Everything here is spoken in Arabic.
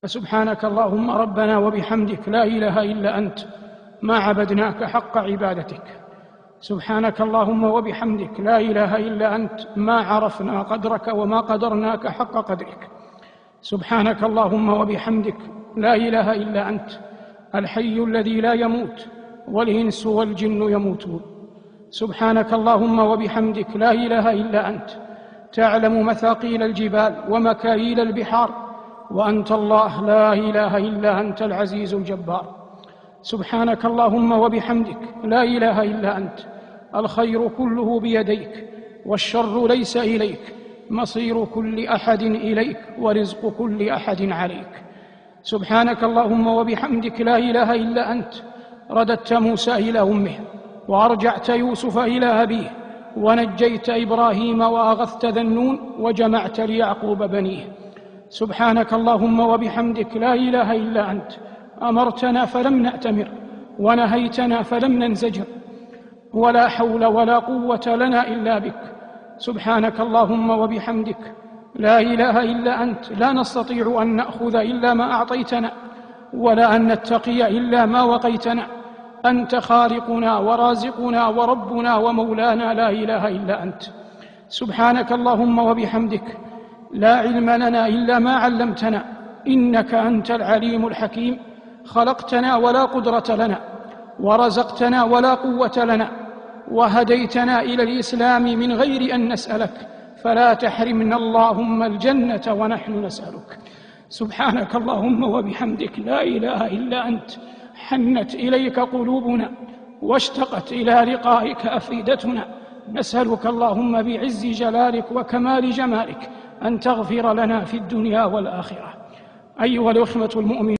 سبحانك اللهم ربنا وبحمدك لا إله إلا أنت ما عبدناك حق عبادتك. سبحانك اللهم وبحمدك لا إله إلا أنت ما عرفنا قدرك وما قدرناك حق قدرك. سبحانك اللهم وبحمدك لا إله إلا أنت الحي الذي لا يموت والإنس والجن يموتون. سبحانك اللهم وبحمدك لا إله إلا أنت تعلم مثاقيل الجبال ومكاييل البحار، وأنت الله لا إله إلا أنت العزيز الجبار. سبحانك اللهم وبحمدك لا إله إلا أنت الخير كله بيديك والشر ليس إليك، مصير كل أحد إليك ورزق كل أحد عليك. سبحانك اللهم وبحمدك لا إله إلا أنت رددت موسى إلى أمه وأرجعت يوسف إلى أبيه ونجيت إبراهيم وأغثت ذا النون وجمعت ليعقوب بنيه. سبحانك اللهم وبحمدك لا إله إلا أنت أمرتنا فلم نأتمر ونهيتنا فلم ننزجر، ولا حول ولا قوة لنا إلا بك. سبحانك اللهم وبحمدك لا إله إلا أنت لا نستطيع أن نأخذ إلا ما أعطيتنا ولا أن نتقي إلا ما وقيتنا. أنت خالقنا ورازقنا وربنا ومولانا لا إله إلا أنت. سبحانك اللهم وبحمدك لا علم لنا إلا ما علمتنا إنك أنت العليم الحكيم. خلقتنا ولا قدرة لنا ورزقتنا ولا قوة لنا وهديتنا إلى الإسلام من غير أن نسألك، فلا تحرمنا اللهم الجنة ونحن نسألك. سبحانك اللهم وبحمدك لا إله إلا أنت حنت إليك قلوبنا واشتقت إلى لقائك أفئدتنا. نسألك اللهم بعز جلالك وكمال جمالك أن تغفر لنا في الدنيا والآخرة. أيها الأخوة المؤمنون،